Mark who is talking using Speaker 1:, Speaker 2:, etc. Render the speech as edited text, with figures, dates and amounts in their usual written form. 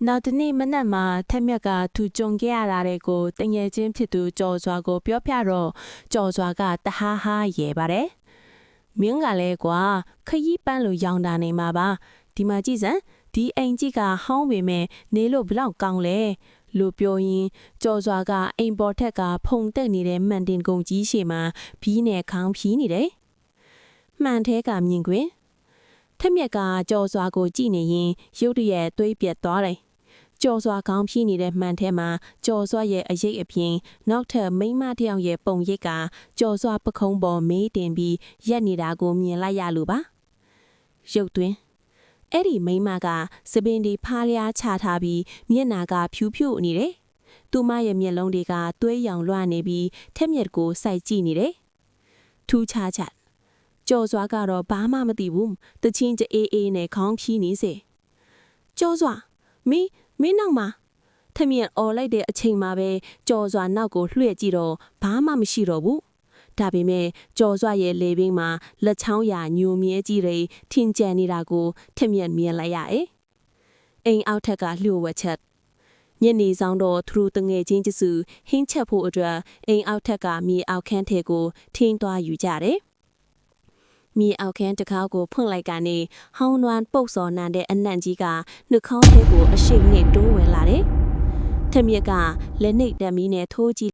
Speaker 1: နောက်တနေ့မနက်မှာထက်မြက်ကသူကြုံခဲ့ရတာတွေကိုတငယ်ချင်းဖြစ်သူကြော်စွာကိုပြောပြတော့ကြော်စွာကတဟားဟားရဲပါတယ်။မင်းကလည်းကွာခရီးပန်းလို့ရောင်တာနေမှာပါဒီမှာကြည့်စမ်းဒီအိမ်ကြီးကဟောင်းပေမဲ့နေလို့ဘလောက်ကောင်းလဲလို့ပြောရင်ကြော်စွာကအိမ်ပေါ်ထက်ကဖုန်တက်နေတဲ့မှန်တင်ကုန်ကြီးရှေ့မှာဘီးနဲ့ခေါင်းဖြီးနေတယ်။မှန်ထဲကမြင်ကွင်းထက်မြက်ကကြော်စွာကိုကြည့်နေရင်ရုတ်တရက်သွေးပြက်သွားတယ်။ကြော်စွာခေါင်းဖြီးနေတဲ့မှန်ထဲမှာကြော်စွာရဲ့အရေးအပြင်နောက်ထပ်မိန်းမတစ်ယောက်ရဲ့ပုံရိပ်ကကြော်စွာပခုံးပေါ်မေးတင်ပြီးရက်နေတာကိုမြင်လိုက်ရလို့ပါ။ရုပ်သွင်းအဲ့ဒီမိန်းမကစပင်ဒီဖားလျားချထားပြီးမျက်နာကဖြူဖြူနေတယ်။သူမရဲ့မျက်လုံးတွေကသွေးရောင်လွှမ်းနေပြီးထက်မြက်ကိုစိုက်ကြည့်နေတယ်။ထူးခြားချက်ကြော်စွာကတော့ဘာမှမသိဘူးတချင်းကြအေးအေးနဲ့ခေါင်းဖြီးနေစေကြော်စွာမင်းနောက်မှာထက်မြက်អော်လိုက်တဲ့အချိန်မှာပဲကြော်စွာနောက်ကိုလှည့်ကြည့်တော့ဘာမှမရှိတော့ဘူးဒါပေမဲ့ကြော်စွာရဲ့လေပင်မှာလက်ချောင်းရာညိုမြဲကြီးတွေထင်ကျန်နေတာကိုထက်မြက်မြင်လိုက်ရဲ့အိမ်အောက်ထက်ကလျှို့ဝှက်ချက်ညနေဆောင်တော့သူတို့တငယ်ချင်းကျစုဟင်းချက်ဖို့အတွက်အိမ်အောက်ထက်ကမြေအောက်ခန်းထဲကိုထင်းသွားယူကြတယ်မြေအောက်ခန်းတစ်ခါကိုဖွင့်လိုက်ကနေဟောင်းနွမ်းပုတ်စော်နန်တဲ့အနံ့ကြီးကနှုတ်ခေါင်းထဲကိုအရှိန်နဲ့တိုးဝင်လာတယ်။ထက်မြက်ကလက်နှိပ်တက်မီနဲ့ထိုးကြည့်